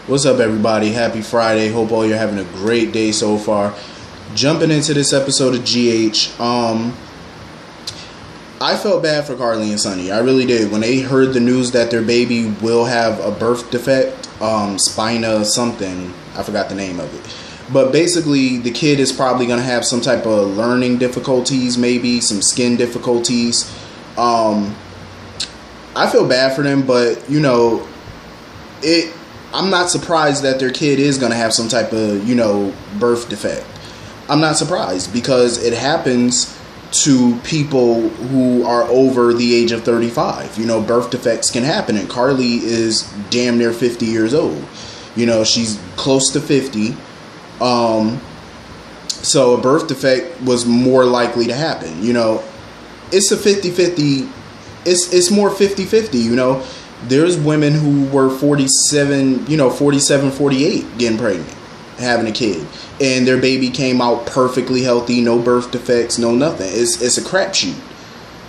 What's up, everybody? Happy Friday. Hope all you're having a great day so far. Jumping into this episode of GH, I felt bad for Carly and Sonny. I really did. When they heard the news that their baby will have a birth defect, spina something, I forgot the name of it. But basically, the kid is probably going to have some type of learning difficulties, maybe some skin difficulties. I feel bad for them, but, I'm not surprised that their kid is going to have some type of, birth defect. I'm not surprised because it happens to people who are over the age of 35. Birth defects can happen, and Carly is damn near 50 years old. She's close to 50. So a birth defect was more likely to happen. It's a 50-50. It's more 50-50, There's women who were 47, 48 getting pregnant, having a kid. And their baby came out perfectly healthy, no birth defects, no nothing. It's a crapshoot.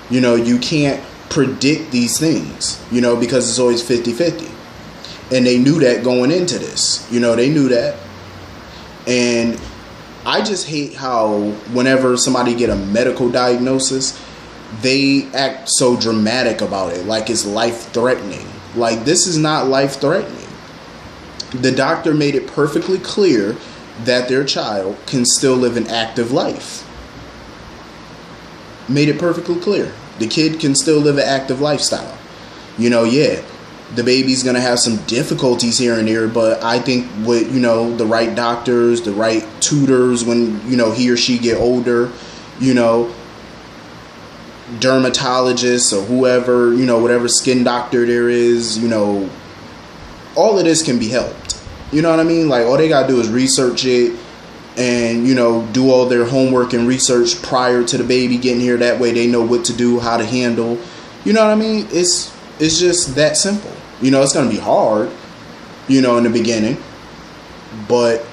You can't predict these things, because it's always 50-50. And they knew that going into this. They knew that. And I just hate how whenever somebody get a medical diagnosis, they act so dramatic about it, like it's life-threatening. Like, this is not life-threatening. The doctor made it perfectly clear that their child can still live an active life. Made it perfectly clear. The kid can still live an active lifestyle. The baby's going to have some difficulties here and there, but I think with, the right doctors, the right tutors when, he or she get older, dermatologists or whoever, whatever skin doctor there is, all of this can be helped. You know what I mean? Like, all they gotta do is research it and, do all their homework and research prior to the baby getting here. That way they know what to do, how to handle. You know what I mean? It's just that simple. It's gonna be hard, in the beginning. But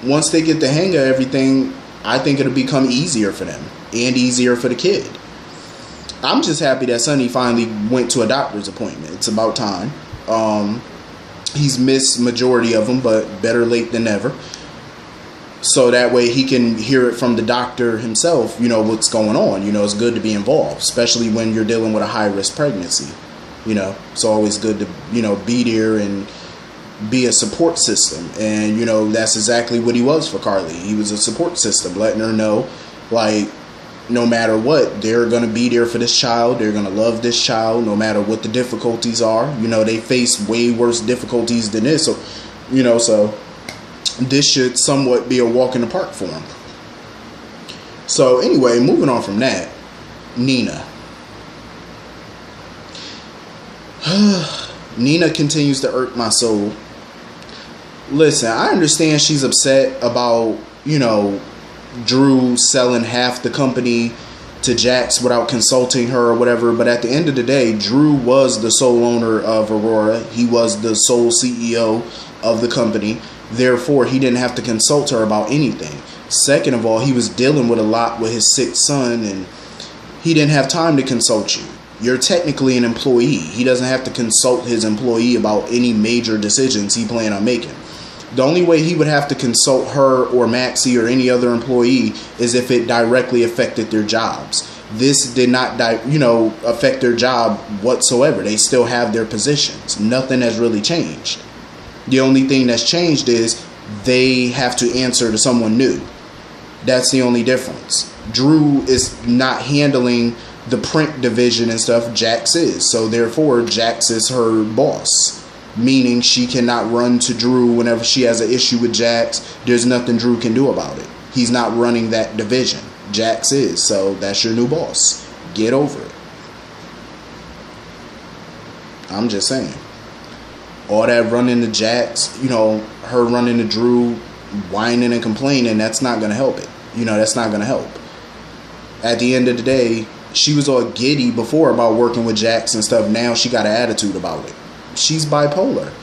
once they get the hang of everything, I think it'll become easier for them and easier for the kid. I'm just happy that Sonny finally went to a doctor's appointment. It's about time. He's missed majority of them, but better late than never. So that way he can hear it from the doctor himself, what's going on. It's good to be involved, especially when you're dealing with a high-risk pregnancy. It's always good to, be there and be a support system. And, that's exactly what he was for Carly. He was a support system, letting her know, like, no matter what, they're going to be there for this child. They're going to love this child no matter what the difficulties are. They face way worse difficulties than this. So, so this should somewhat be a walk in the park for them. So anyway, moving on from that, Nina. Nina continues to irk my soul. Listen, I understand she's upset about, Drew selling half the company to Jax without consulting her or whatever, but at the end of the day, Drew was the sole owner of Aurora. He was the sole CEO of the company. Therefore, he didn't have to consult her about anything. Second of all, he was dealing with a lot with his sick son, and he didn't have time to consult you. You're technically an employee. He doesn't have to consult his employee about any major decisions he planned on making. The only way he would have to consult her or Maxie or any other employee is if it directly affected their jobs. This did not, affect their job whatsoever. They still have their positions. Nothing has really changed. The only thing that's changed is they have to answer to someone new. That's the only difference. Drew is not handling the print division and stuff. Jax is. So therefore, Jax is her boss. Meaning she cannot run to Drew whenever she has an issue with Jax. There's nothing Drew can do about it. He's not running that division. Jax is. So that's your new boss. Get over it. I'm just saying. All that running to Jax, her running to Drew, whining and complaining, that's not going to help it. That's not going to help. At the end of the day, she was all giddy before about working with Jax and stuff. Now she got an attitude about it. She's bipolar.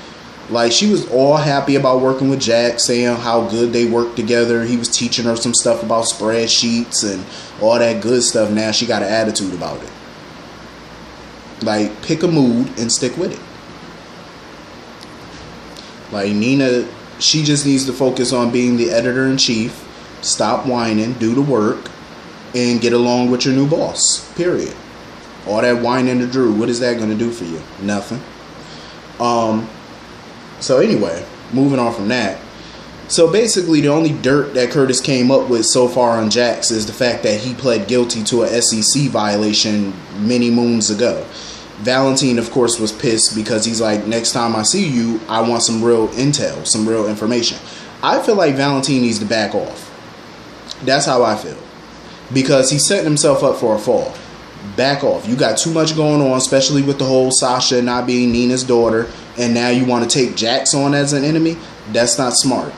Like, she was all happy about working with Jax, saying how good they work together. He was teaching her some stuff about spreadsheets and all that good stuff. Now she got an attitude about it. Like, pick a mood and stick with it. Like, Nina, she just needs to focus on being the editor-in-chief, stop whining, do the work, and get along with your new boss, period. All that whining to Drew, what is that going to do for you? Nothing. So anyway, moving on from that. So basically, the only dirt that Curtis came up with so far on Jax is the fact that he pled guilty to a SEC violation many moons ago. Valentin, of course, was pissed because he's like, next time I see you, I want some real intel, some real information. I feel like Valentin needs to back off. That's how I feel. Because he's setting himself up for a fall. Back off. You got too much going on, especially with the whole Sasha not being Nina's daughter, and now you want to take Jax on as an enemy? That's not smart.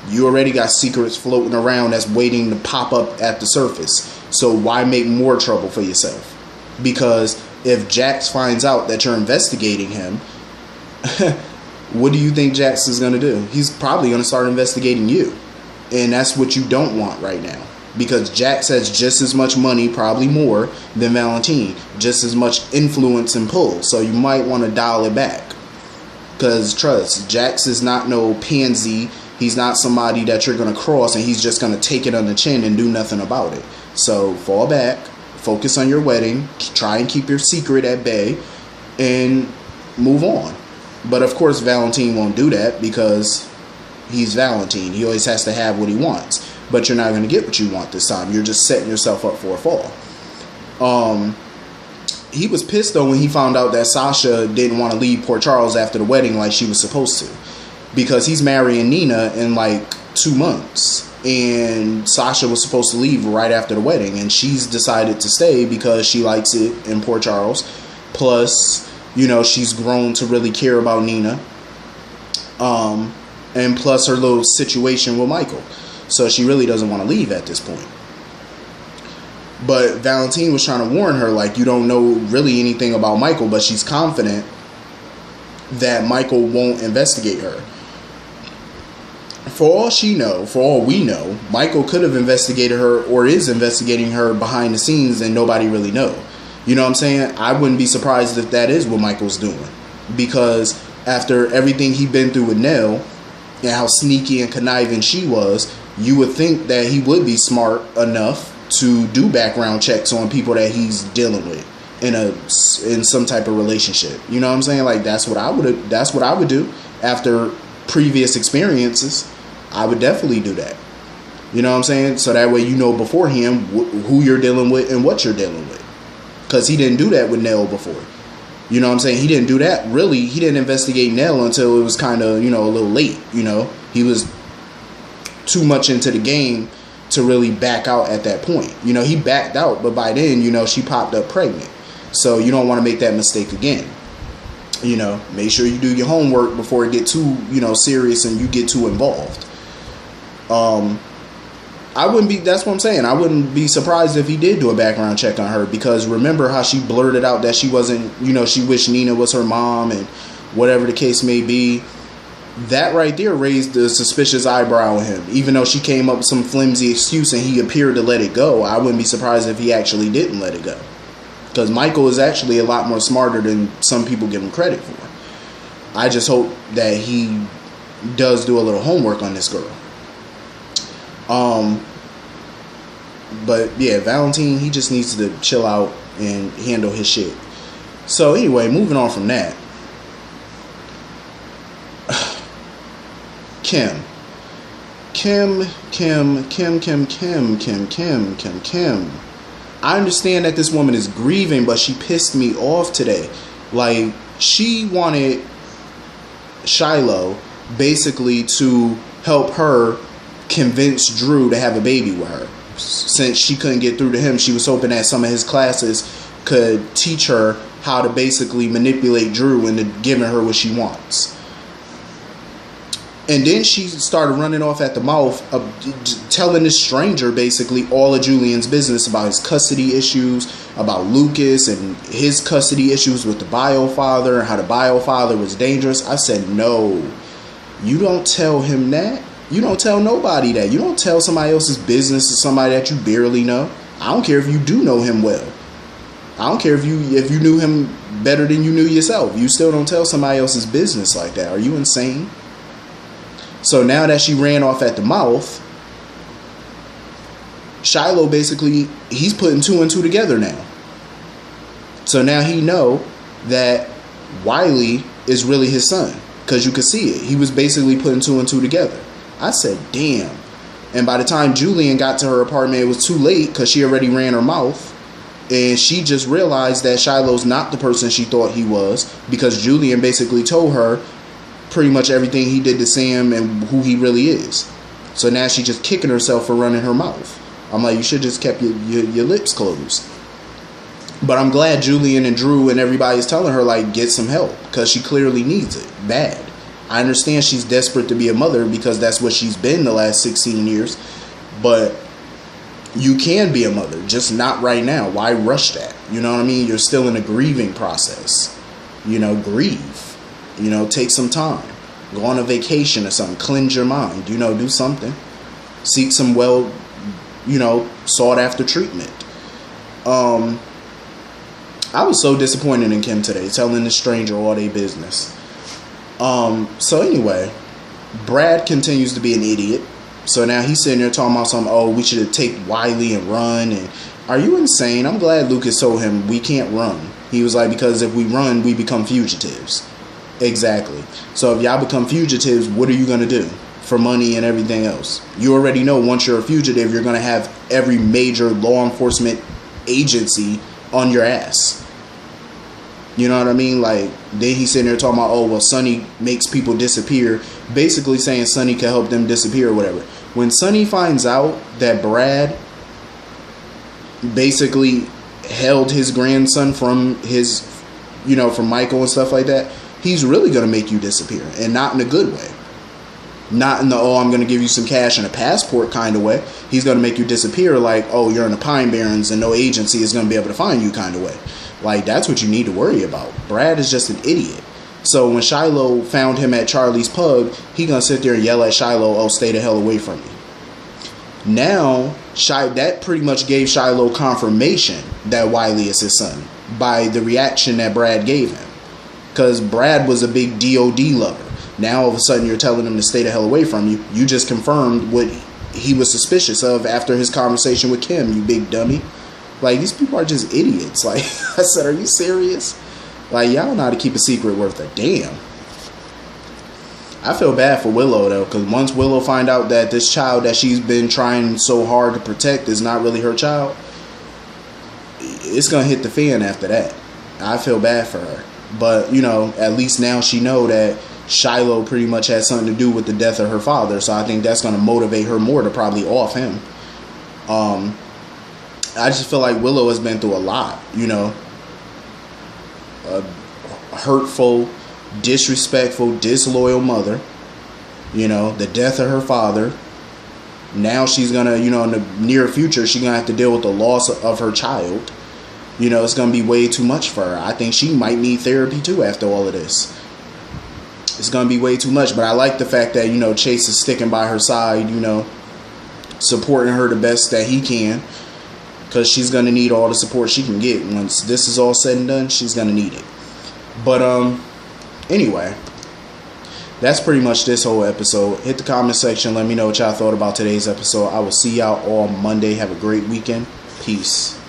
You already got secrets floating around that's waiting to pop up at the surface. So why make more trouble for yourself? Because if Jax finds out that you're investigating him, what do you think Jax is going to do? He's probably going to start investigating you. And that's what you don't want right now. Because Jax has just as much money, probably more, than Valentin. Just as much influence and pull. So you might want to dial it back. Because trust, Jax is not no pansy. He's not somebody that you're going to cross and he's just going to take it on the chin and do nothing about it. So fall back. Focus on your wedding. Try and keep your secret at bay. And move on. But of course Valentin won't do that because he's Valentin. He always has to have what he wants. But you're not going to get what you want this time. You're just setting yourself up for a fall. He was pissed though when he found out that Sasha didn't want to leave Port Charles after the wedding like she was supposed to. Because he's marrying Nina in like 2 months. And Sasha was supposed to leave right after the wedding. And she's decided to stay because she likes it in Port Charles. Plus, you know, she's grown to really care about Nina. And plus her little situation with Michael. So she really doesn't want to leave at this point. But Valentin was trying to warn her, like, you don't know really anything about Michael, but she's confident that Michael won't investigate her. For all she know, for all we know, Michael could have investigated her or is investigating her behind the scenes and nobody really know. You know what I'm saying? I wouldn't be surprised if that is what Michael's doing. Because after everything he'd been through with Nell and how sneaky and conniving she was, you would think that he would be smart enough to do background checks on people that he's dealing with in some type of relationship. You know what I'm saying? Like, that's what I would do after previous experiences. I would definitely do that. You know what I'm saying? So that way you know beforehand who you're dealing with and what you're dealing with. Because he didn't do that with Nell before. You know what I'm saying? He didn't do that. Really, he didn't investigate Nell until it was kind of, you know, a little late. You know, he was too much into the game to really back out at that point. You know, he backed out, but by then, you know, she popped up pregnant. So you don't want to make that mistake again. You know, make sure you do your homework before it get too, you know, serious and you get too involved. That's what I'm saying. I wouldn't be surprised if he did do a background check on her, because remember how she blurted out that she wasn't, you know, she wished Nina was her mom and whatever the case may be. That right there raised the suspicious eyebrow in him. Even though she came up with some flimsy excuse and he appeared to let it go, I wouldn't be surprised if he actually didn't let it go. Because Michael is actually a lot more smarter than some people give him credit for. I just hope that he does do a little homework on this girl. But yeah, Valentin, he just needs to chill out and handle his shit. So anyway, moving on from that. Kim. I understand that this woman is grieving, but she pissed me off today. Like, she wanted Shiloh basically to help her convince Drew to have a baby with her. Since she couldn't get through to him, she was hoping that some of his classes could teach her how to basically manipulate Drew into giving her what she wants. And then she started running off at the mouth of telling this stranger basically all of Julian's business about his custody issues, about Lucas and his custody issues with the bio father and how the bio father was dangerous. I said, no, you don't tell him that. You don't tell nobody that. You don't tell somebody else's business to somebody that you barely know. I don't care if you do know him well. I don't care if you knew him better than you knew yourself. You still don't tell somebody else's business like that. Are you insane? So now that she ran off at the mouth, Shiloh basically, he's putting 2 and 2 together now. So now he know that Wiley is really his son, because you could see it. He was basically putting 2 and 2 together. I said, damn. And by the time Julian got to her apartment, it was too late, because she already ran her mouth. And she just realized that Shiloh's not the person she thought he was, because Julian basically told her pretty much everything he did to Sam and who he really is. So now she's just kicking herself for running her mouth. I'm like, you should just kept your lips closed. But I'm glad Julian and Drew and everybody is telling her, like, get some help, because she clearly needs it bad. I understand she's desperate to be a mother, because that's what she's been the last 16 years. But you can be a mother, just not right now. Why rush that? You know what I mean? You're still in a grieving process. You know, grieve. You know, take some time. Go on a vacation or something. Cleanse your mind. You know, do something. Seek some sought after treatment. I was so disappointed in Kim today, telling this stranger all their business. So anyway, Brad continues to be an idiot. So now he's sitting there talking about something, oh, we should take Wiley and run. And are you insane? I'm glad Lucas told him we can't run. He was like, because if we run, we become fugitives. Exactly. So if y'all become fugitives, what are you going to do for money and everything else? You already know once you're a fugitive, you're going to have every major law enforcement agency on your ass. You know what I mean? Like, then he's sitting there talking about, oh, well, Sonny makes people disappear. Basically saying Sonny can help them disappear or whatever. When Sonny finds out that Brad basically held his grandson from his, from Michael and stuff like that, he's really going to make you disappear. And not in a good way. Not in the, oh, I'm going to give you some cash and a passport kind of way. He's going to make you disappear like, oh, you're in the Pine Barrens and no agency is going to be able to find you kind of way. Like, that's what you need to worry about. Brad is just an idiot. So when Shiloh found him at Charlie's pub, he going to sit there and yell at Shiloh, oh, stay the hell away from me. Now, that pretty much gave Shiloh confirmation that Wiley is his son by the reaction that Brad gave him. Because Brad was a big DOD lover. Now, all of a sudden, you're telling him to stay the hell away from you. You just confirmed what he was suspicious of after his conversation with Kim, you big dummy. Like, these people are just idiots. Like, I said, are you serious? Like, y'all know how to keep a secret worth a damn. I feel bad for Willow, though, because once Willow find out that this child that she's been trying so hard to protect is not really her child, it's going to hit the fan after that. I feel bad for her. But, at least now she know that Shiloh pretty much had something to do with the death of her father. So I think that's going to motivate her more to probably off him. I just feel like Willow has been through a lot, a hurtful, disrespectful, disloyal mother, the death of her father. Now she's going to, in the near future, she's going to have to deal with the loss of her child. It's going to be way too much for her. I think she might need therapy too after all of this. It's going to be way too much. But I like the fact that, Chase is sticking by her side, supporting her the best that he can. Because she's going to need all the support she can get. Once this is all said and done, she's going to need it. But, anyway. That's pretty much this whole episode. Hit the comment section. Let me know what y'all thought about today's episode. I will see y'all all Monday. Have a great weekend. Peace.